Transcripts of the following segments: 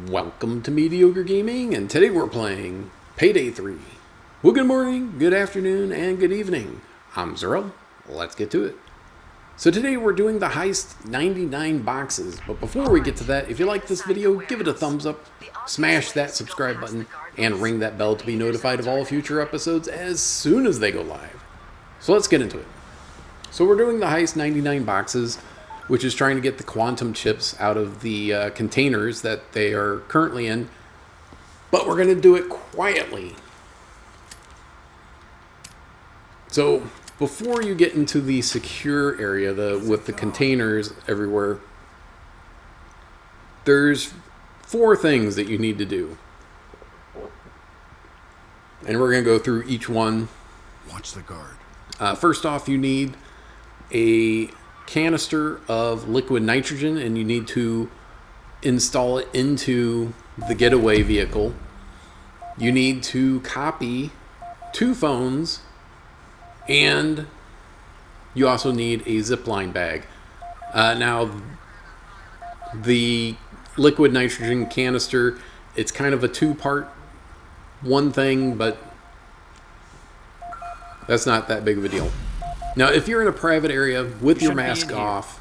Welcome to Mediocre Gaming, and today we're playing Payday 3. Well, good morning, good afternoon, and good evening. I'm Zero. Let's get to it. So today we're doing the heist 99 boxes, but before we get to that, if you like this video, give it a thumbs up, smash that subscribe button, and ring that bell to be notified of all future episodes as soon as they go live. So let's get into it. So we're doing the heist 99 boxes, which is trying to get the quantum chips out of the containers that they are currently in, but we're going to do it quietly. So before you get into the secure area with the containers everywhere, there's 4 things that you need to do. And we're going to go through each one. Watch the guard. First off, you need a canister of liquid nitrogen, and you need to install it into the getaway vehicle. You need to copy 2 phones, and you also need a zipline bag. Now, the liquid nitrogen canister, it's kind of a 2-part one thing, but that's not that big of a deal. Now, if you're in a private area with your mask off,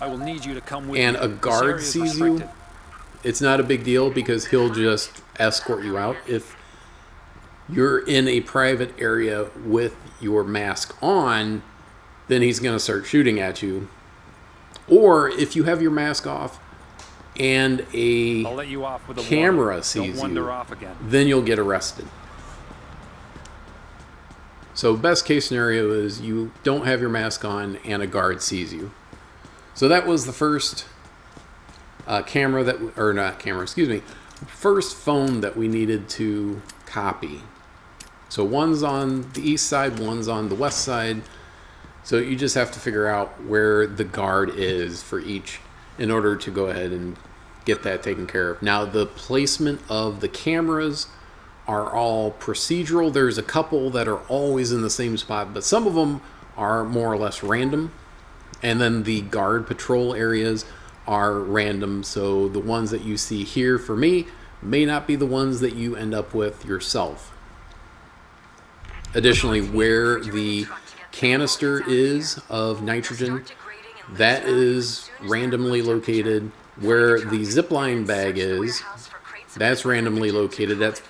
I will need you to come with and me. a guard sees you, it's not a big deal because he'll just escort you out. If you're in a private area with your mask on, then he's going to start shooting at you. Or if you have your mask off and a I'll let you off with a camera warning. sees Don't wander you, off again. then you'll get arrested. So best case scenario is you don't have your mask on and a guard sees you. So that was the first first phone that we needed to copy. So one's on the east side, one's on the west side. So you just have to figure out where the guard is for each in order to go ahead and get that taken care of. Now, the placement of the cameras are all procedural. There's a couple that are always in the same spot, but some of them are more or less random. And then the guard patrol areas are random. So the ones that you see here for me may not be the ones that you end up with yourself. Additionally, where the canister is of nitrogen, that is randomly located. Where the zipline bag is, that's randomly located. That's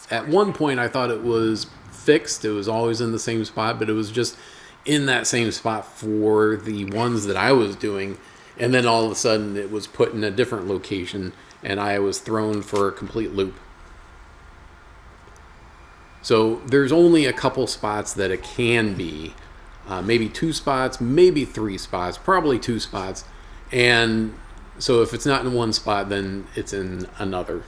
at one point I thought it was fixed. It was always in the same spot, but it was just in that same spot for the ones that I was doing. And then all of a sudden it was put in a different location and I was thrown for a complete loop. So there's only a couple spots that it can be. Maybe 2 spots, maybe 3 spots, probably 2 spots. And so if it's not in one spot, then it's in another.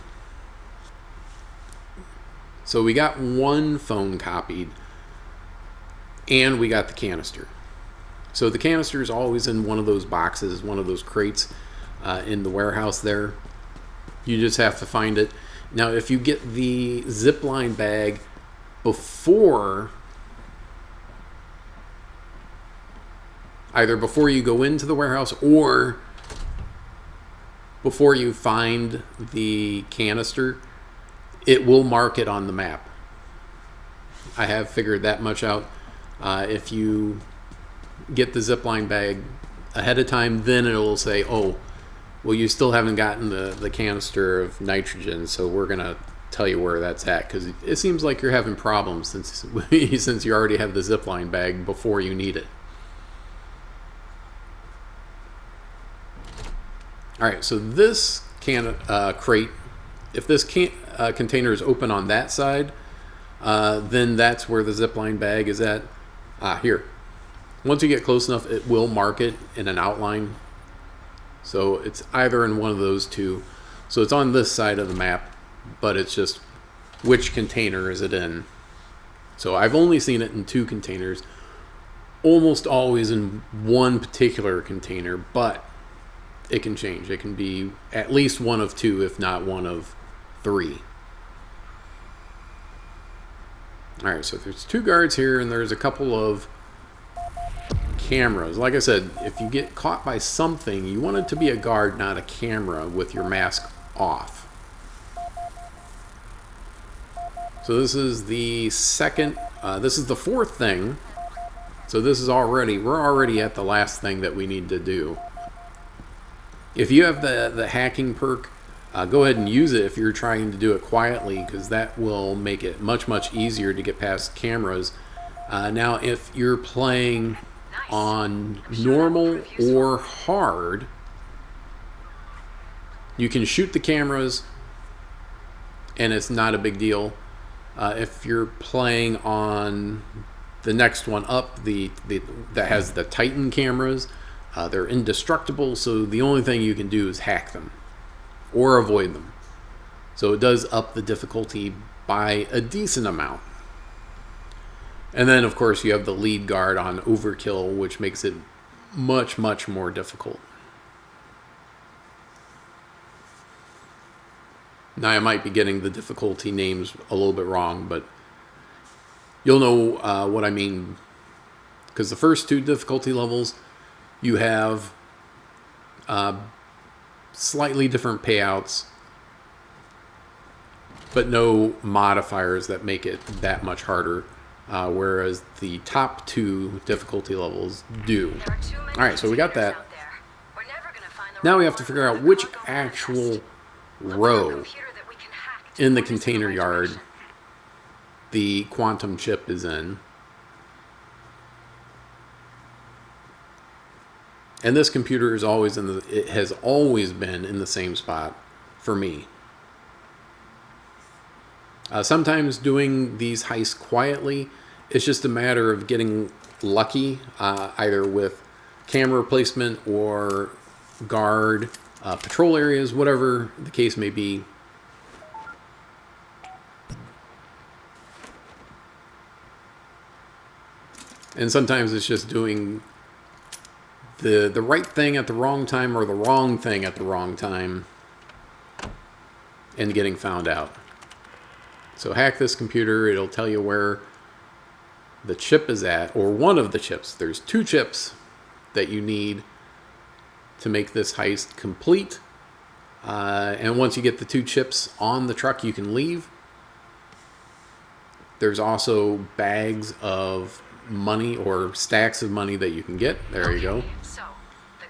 So we got 1 phone copied, and we got the canister. So the canister is always in one of those boxes, one of those crates in the warehouse there. You just have to find it. Now, if you get the zipline bag either before you go into the warehouse or before you find the canister, it will mark it on the map. I have figured that much out. If you get the zipline bag ahead of time, then it'll say, oh, well, you still haven't gotten the canister of nitrogen, so we're going to tell you where that's at, because it seems like you're having problems since you already have the zipline bag before you need it. Alright, so this crate, if this container is open on that side, then that's where the zipline bag is at. Here. Once you get close enough, it will mark it in an outline. So it's either in one of those 2. So it's on this side of the map, but it's just which container is it in. So I've only seen it in 2 containers, almost always in one particular container, but it can change. It can be at least one of 2, if not one of 3. Alright, so there's 2 guards here, and there's a couple of cameras. Like I said, if you get caught by something, you want it to be a guard, not a camera, with your mask off. So this is the second, this is the fourth thing. So this is we're already at the last thing that we need to do. If you have the hacking perk, go ahead and use it if you're trying to do it quietly, because that will make it much easier to get past cameras. Now, if you're playing on normal or hard, you can shoot the cameras and it's not a big deal. If you're playing on the next one up, that has the Titan cameras, they're indestructible, so the only thing you can do is hack them or avoid them. So it does up the difficulty by a decent amount. And then, of course, you have the lead guard on overkill, which makes it much more difficult. Now, I might be getting the difficulty names a little bit wrong, but you'll know what I mean. Because the first two difficulty levels, you have slightly different payouts, but no modifiers that make it that much harder. Whereas the top two difficulty levels do. Alright, so we got that. Now we have to figure out which actual row in the container yard the quantum chip is in. And this computer is always it has always been in the same spot for me. Sometimes doing these heists quietly, it's just a matter of getting lucky, either with camera placement or guard, patrol areas, whatever the case may be. And sometimes it's just doing the right thing at the wrong time or the wrong thing at the wrong time and getting found out. So hack this computer, it'll tell you where the chip is at, or one of the chips. There's two chips that you need to make this heist complete. And once you get the two chips on the truck, you can leave. There's also bags of money or stacks of money that you can get. There you go.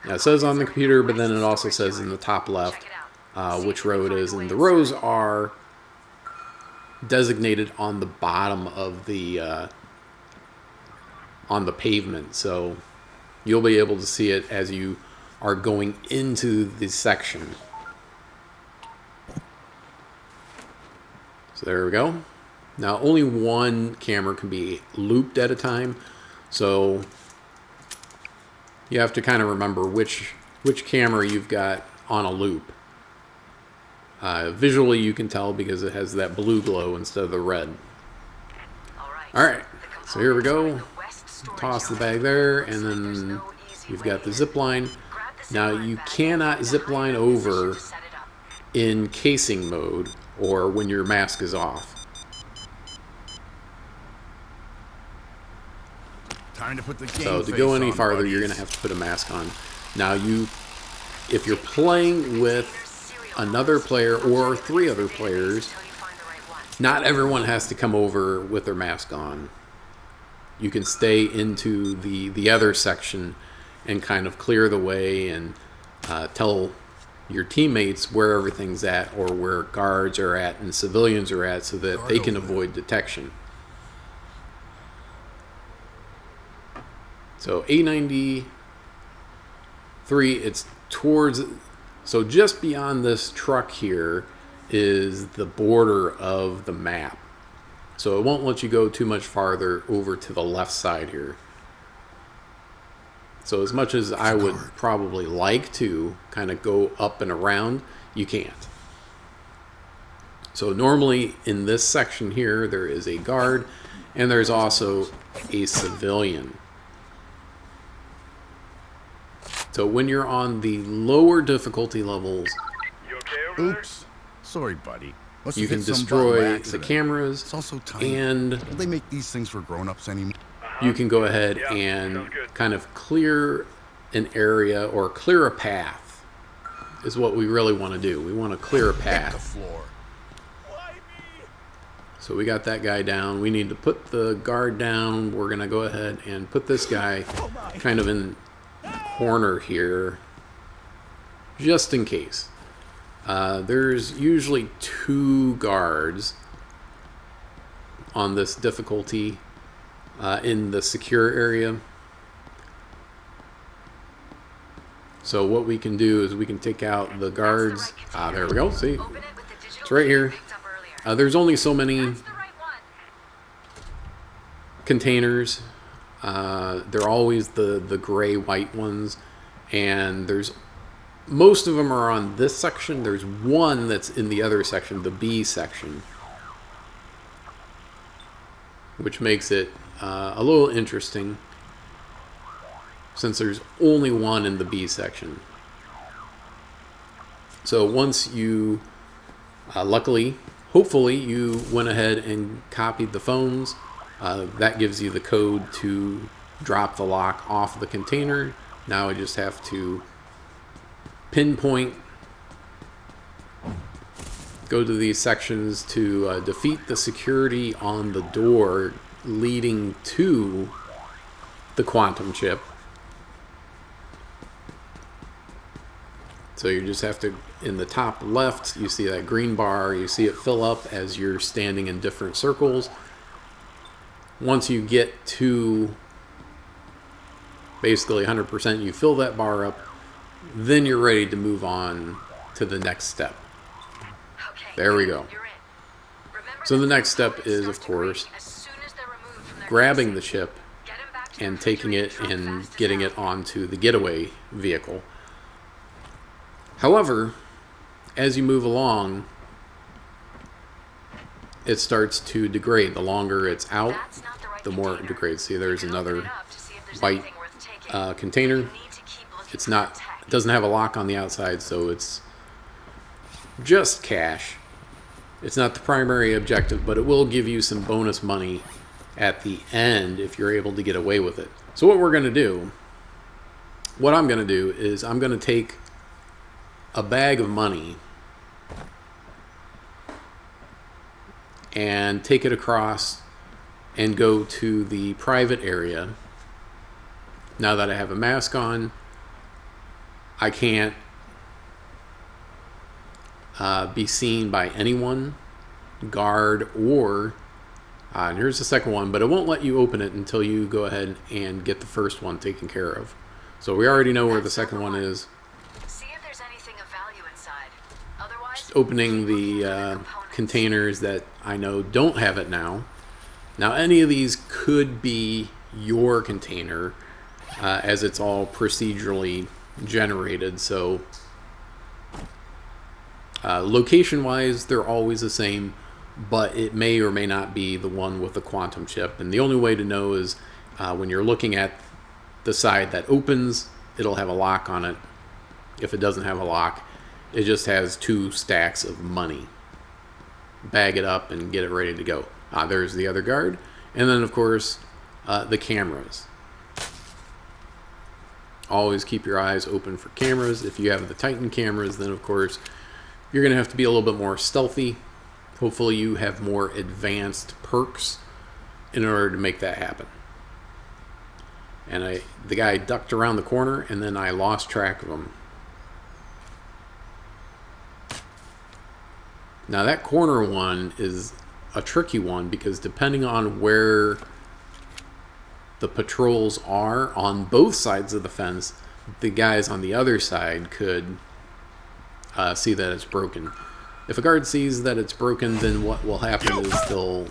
Now it says on the computer, but then it also says in the top left which row it is. And the rows are designated on the bottom of the on the pavement, so you'll be able to see it as you are going into the section. So there we go. Now only one camera can be looped at a time, so you have to kind of remember which camera you've got on a loop. Visually you can tell because it has that blue glow instead of the red. Alright, so here we go. Toss the bag there, and then you've got the zip line. Now you cannot zip line over in casing mode or when your mask is off. Time to put the game So to go any farther, buddies. you're going to have to put a mask on. Now if you're playing with another player or three other players, not everyone has to come over with their mask on. You can stay into the other section and kind of clear the way and tell your teammates where everything's at or where guards are at and civilians are at so that they can avoid detection. So A93, it's towards, so just beyond this truck here is the border of the map. So it won't let you go too much farther over to the left side here. So as much as I would probably like to kind of go up and around, you can't. So normally in this section here, there is a guard and there's also a civilian. So when you're on the lower difficulty levels, Oops. Sorry, buddy. Must you have can hit some button by destroy the accident. cameras It's also tiny. and Don't they make these things for grown-ups anymore? you can go ahead and kind of clear an area or clear a path is what we really want to do. We want to clear a Hit the path. floor. So we got that guy down. We need to put the guard down. We're going to go ahead and put this guy kind of in the corner here, just in case. There's usually 2 guards on this difficulty in the secure area. So what we can do is we can take out the guards. There we go. See? It's right here. There's only so many containers. They're always the gray-white ones. And there's most of them are on this section. There's one that's in the other section, the B section, which makes it a little interesting since there's only one in the B section. So once you, luckily, hopefully you went ahead and copied the phones. That gives you the code to drop the lock off the container. Now I just have to pinpoint, go to these sections to defeat the security on the door leading to the quantum chip. So you just have to, in the top left, you see that green bar, you see it fill up as you're standing in different circles. Once you get to basically 100%, you fill that bar up, then you're ready to move on to the next step. There we go. So the next step is, of course, grabbing the chip and taking it and getting it onto the getaway vehicle. However, as you move along, it starts to degrade. The longer it's out, the more it degrades. See, there's another white container. It doesn't have a lock on the outside, so it's just cash. It's not the primary objective, but it will give you some bonus money at the end if you're able to get away with it. So what I'm going to do is I'm going to take a bag of money and take it across and go to the private area. Now that I have a mask on, I can't be seen by anyone, guard, or and here's the second one, but it won't let you open it until you go ahead and get the first one taken care of. So we already know where the second one is. Just opening the containers that I know don't have it now. Now any of these could be your container, as it's all procedurally generated. So location wise they're always the same, but it may or may not be the one with the quantum chip. And the only way to know is when you're looking at the side that opens, it'll have a lock on it. If it doesn't have a lock, it just has 2 stacks of money. Bag it up and get it ready to go. There's the other guard. And then of course the cameras. Always keep your eyes open for cameras. If you have the Titan cameras, then of course you're going to have to be a little bit more stealthy. Hopefully you have more advanced perks in order to make that happen. And the guy ducked around the corner and then I lost track of him. Now that corner one is a tricky one because depending on where the patrols are on both sides of the fence, the guys on the other side could see that it's broken. If a guard sees that it's broken, then what will happen is they'll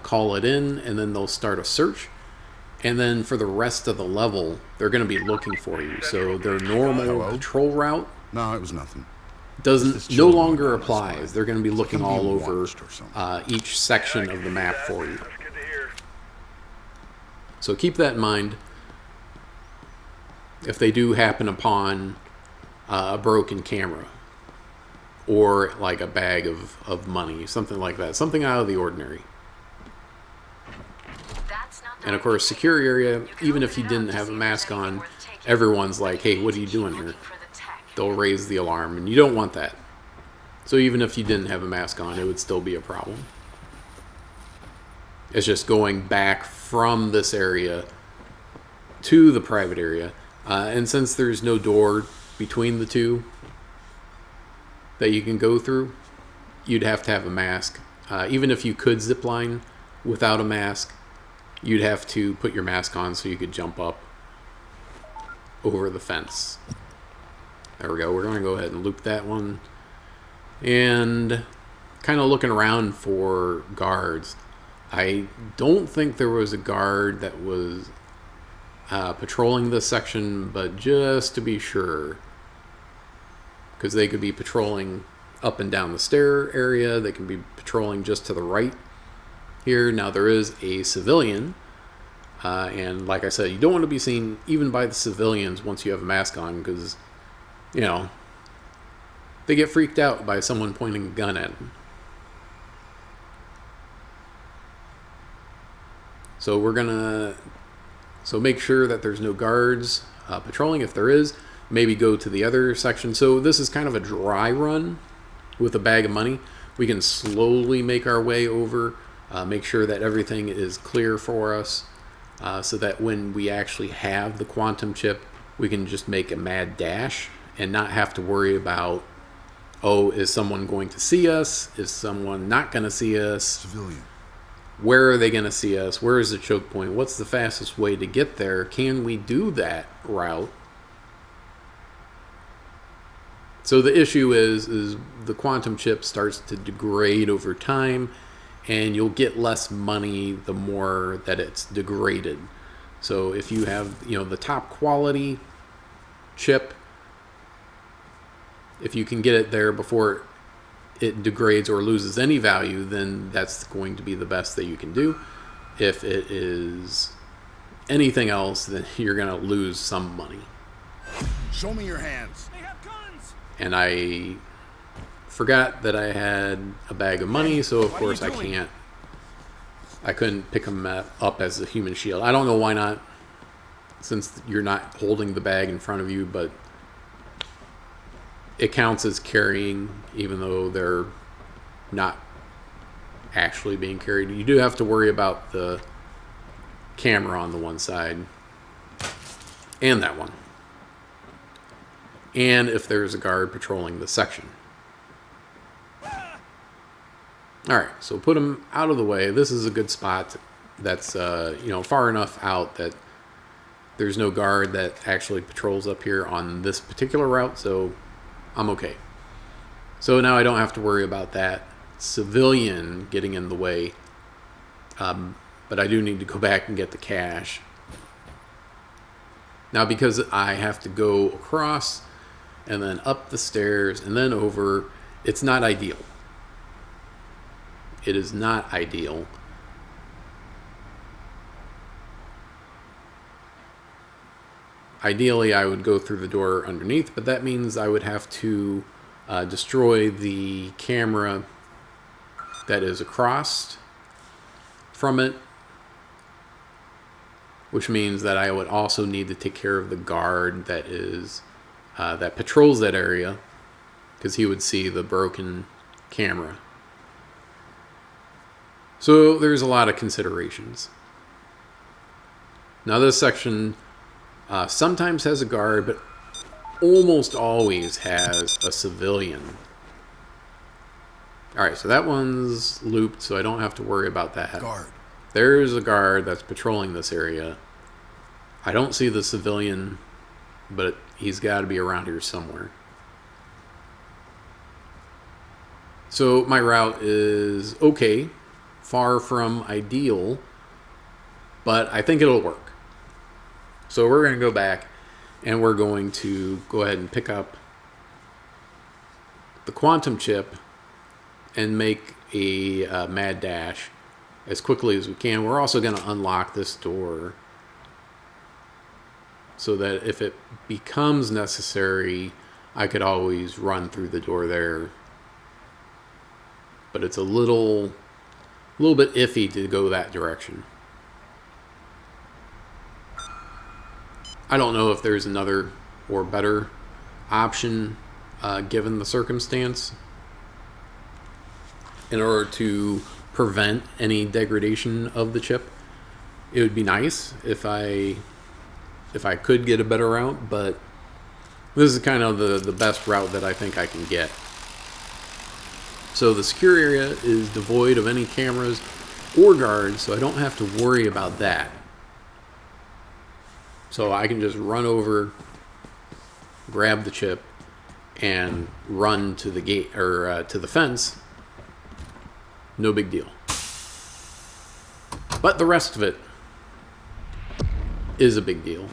call it in and then they'll start a search. And then for the rest of the level, they're going to be looking for you. So their normal patrol route No, it was nothing. no longer applies. They're going to be looking all over each section of the map for you. So keep that in mind. If they do happen upon a broken camera or like a bag of money, something like that, something out of the ordinary. That's not And of course, secure area, even if you didn't have a mask on, everyone's like, hey, what are you doing here? They'll raise the alarm, and you don't want that. So even if you didn't have a mask on, it would still be a problem. It's just going back from this area to the private area. And since there's no door between the two that you can go through, you'd have to have a mask. Even if you could zipline without a mask, you'd have to put your mask on so you could jump up over the fence. There we go. We're going to go ahead and loop that one. And kind of looking around for guards. I don't think there was a guard that was patrolling this section, but just to be sure, because they could be patrolling up and down the stair area, they can be patrolling just to the right here. Now there is a civilian, and like I said, you don't want to be seen even by the civilians once you have a mask on, because, you know, they get freaked out by someone pointing a gun at them. So we're gonna make sure that there's no guards patrolling. If there is, maybe go to the other section. So this is kind of a dry run with a bag of money. We can slowly make our way over, make sure that everything is clear for us, so that when we actually have the quantum chip, we can just make a mad dash and not have to worry about, oh, is someone going to see us? Is someone not going to see us? Civilian. Where are they going to see us? Where is the choke point? What's the fastest way to get there? Can we do that route? So the issue is the quantum chip starts to degrade over time, and you'll get less money the more that it's degraded. So if you have, you know, the top quality chip, if you can get it there before it degrades or loses any value, then that's going to be the best that you can do. If it is anything else, then you're going to lose some money. Show me your hands. They have guns. And I forgot that I had a bag of money, so of course I couldn't pick them up as a human shield. I don't know why not, since you're not holding the bag in front of you, but it counts as carrying, even though they're not actually being carried. You do have to worry about the camera on the one side and that one, and if there's a guard patrolling the section. Alright, so put them out of the way. This is a good spot that's far enough out that there's no guard that actually patrols up here on this particular route, so I'm okay. So now I don't have to worry about that civilian getting in the way, but I do need to go back and get the cash. Now, because I have to go across and then up the stairs and then over, it's not ideal. It is not ideal. Ideally, I would go through the door underneath, but that means I would have to destroy the camera that is across from it, which means that I would also need to take care of the guard that is that patrols that area, because he would see the broken camera. So there's a lot of considerations. Now this section sometimes has a guard, but almost always has a civilian. Alright, so that one's looped, so I don't have to worry about that. Guard. There's a guard that's patrolling this area. I don't see the civilian, but he's got to be around here somewhere. So my route is okay, far from ideal, but I think it'll work. So we're going to go back and we're going to go ahead and pick up the quantum chip and make a mad dash as quickly as we can. We're also going to unlock this door so that if it becomes necessary, I could always run through the door there. But it's a little bit iffy to go that direction. I don't know if there's another or better option given the circumstance in order to prevent any degradation of the chip. It would be nice if I could get a better route, but this is kind of the best route that I think I can get. So the secure area is devoid of any cameras or guards, so I don't have to worry about that. So I can just run over, grab the chip, and run to the gate or to the fence. No big deal. But the rest of it is a big deal.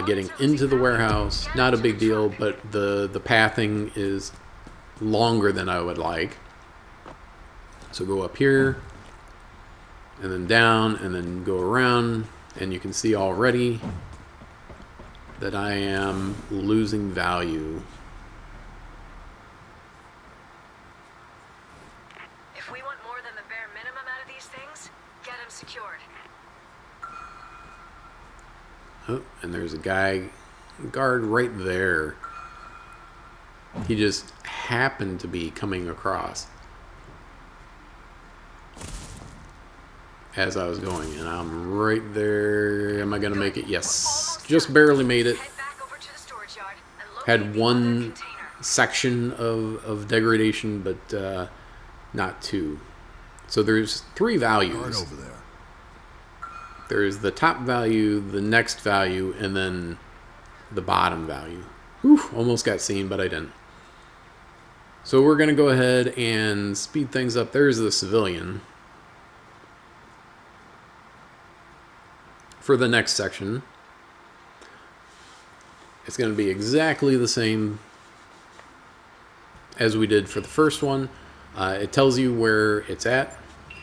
Getting into the warehouse, not a big deal, but the pathing is longer than I would like. So go up here, and then down, and then go around, and you can see already that I am losing value. If we want more than the bare minimum out of these things, get them secured. Oh, and there's a guard right there. He just happened to be coming across as I was going, and I'm right there. Am I gonna make it? Yes, just barely made it. Head back over to the storage yard and locate Had the other one container. section of degradation, but not two. So there's three Guard values. over there. There's the top value, the next value, and then the bottom value. Whew, almost got seen, but I didn't. So we're going to go ahead and speed things up. There's the civilian. For the next section, it's going to be exactly the same as we did for the first one. It tells you where it's at.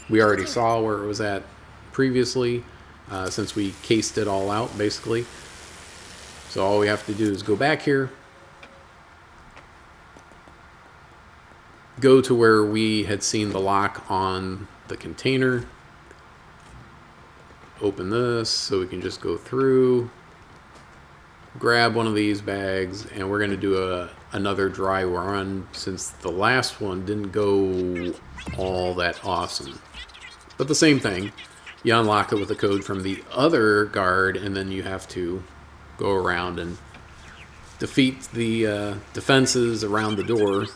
We already saw where it was at previously, since we cased it all out, basically. So all we have to do is go back here, go to where we had seen the lock on the container, open this so we can just go through, grab one of these bags, and we're going to do another dry run since the last one didn't go all that awesome. But the same thing, you unlock it with a code from the other guard, and then you have to go around and defeat the defenses around the door.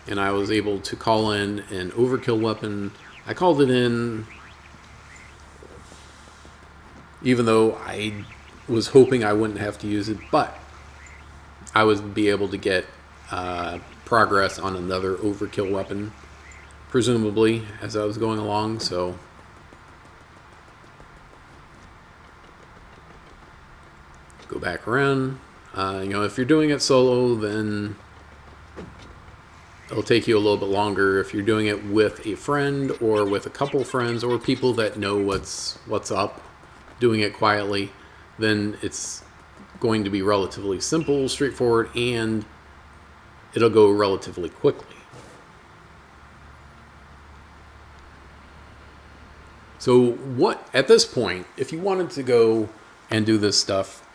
And I was able to call in an overkill weapon. I called it in even though I was hoping I wouldn't have to use it, but I would be able to get progress on another overkill weapon, presumably, as I was going along. So go back around. If you're doing it solo, then it'll take you a little bit longer. If you're doing it with a friend or with a couple friends or people that know what's up, doing it quietly, then it's going to be relatively simple, straightforward, and it'll go relatively quickly. So what, at this point, if you wanted to go and do this stuff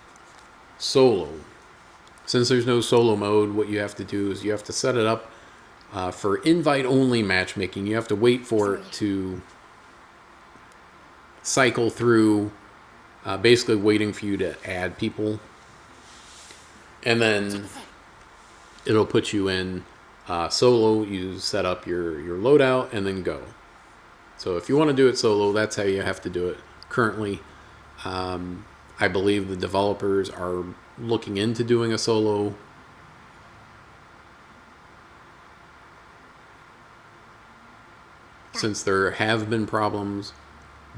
solo, since there's no solo mode, what you have to do is you have to set it up for invite-only matchmaking. You have to wait for it to cycle through, basically waiting for you to add people. And then it'll put you in solo. You set up your loadout and then go. So if you want to do it solo, that's how you have to do it currently. I believe the developers are looking into doing a solo. Since there have been problems,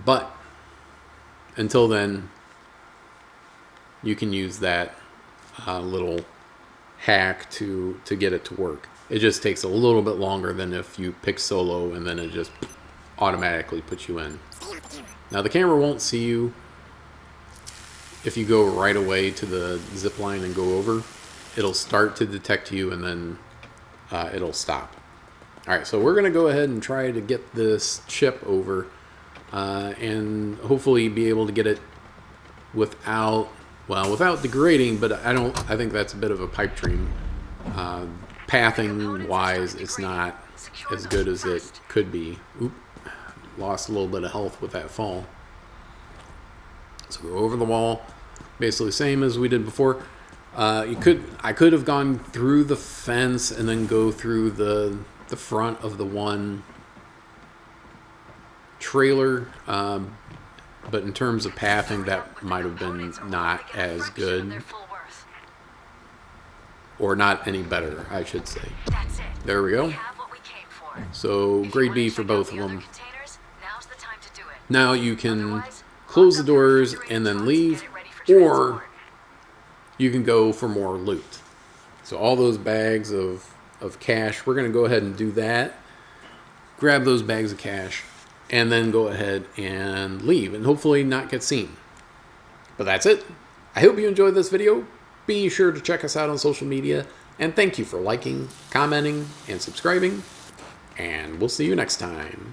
but until then, you can use that little hack to get it to work. It just takes a little bit longer than if you pick solo and then it just automatically puts you in. Now the camera won't see you if you go right away to the zip line and go over. It'll start to detect you and then it'll stop. Alright, so we're going to go ahead and try to get this chip over and hopefully be able to get it without degrading. But I think that's a bit of a pipe dream. Pathing wise, it's not as good as it could be. Oop, lost a little bit of health with that fall. So go over the wall, basically same as we did before. I could have gone through the fence and then go through the front of the one trailer, but in terms of pathing, that might have been not as good, or not any better, I should say. That's it. There we go. We have what we came for. So If you grade wanna B check for out both the of other them. containers, now's the time to do it. Now you can Otherwise, close lock the up doors refrigerated and then trucks, leave, get it ready for or transport. you can go for more loot. So all those bags of cash, we're going to go ahead and do that. Grab those bags of cash and then go ahead and leave and hopefully not get seen. But that's it. I hope you enjoyed this video. Be sure to check us out on social media. And thank you for liking, commenting, and subscribing. And we'll see you next time.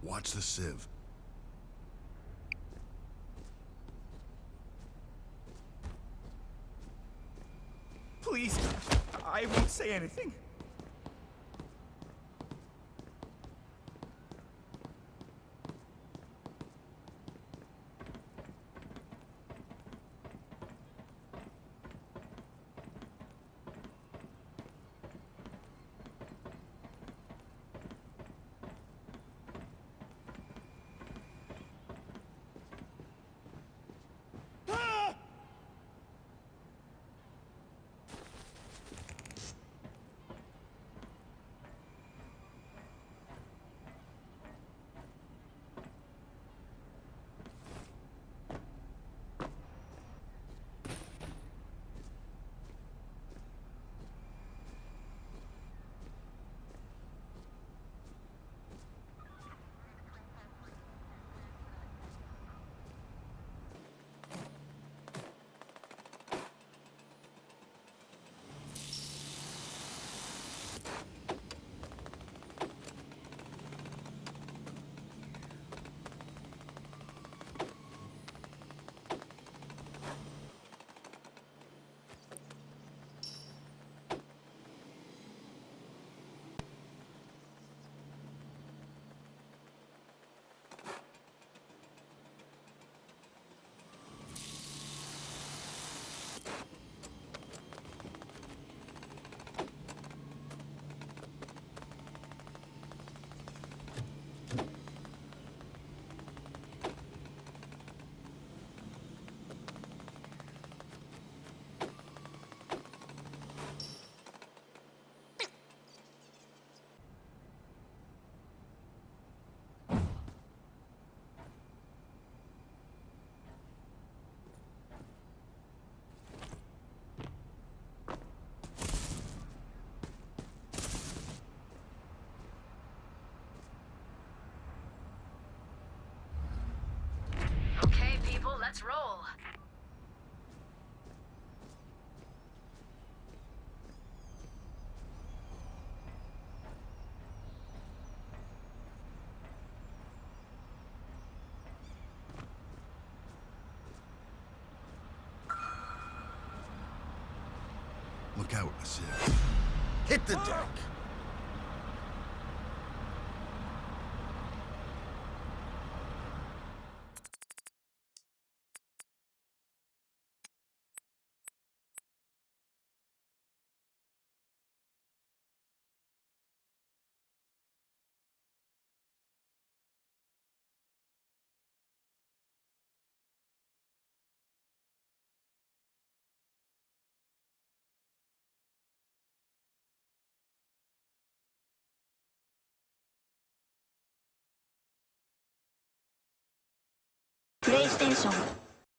Watch the sieve. Please, I won't say anything. Okay, people, let's roll. Look out, a sieve. Hit the deck. テーション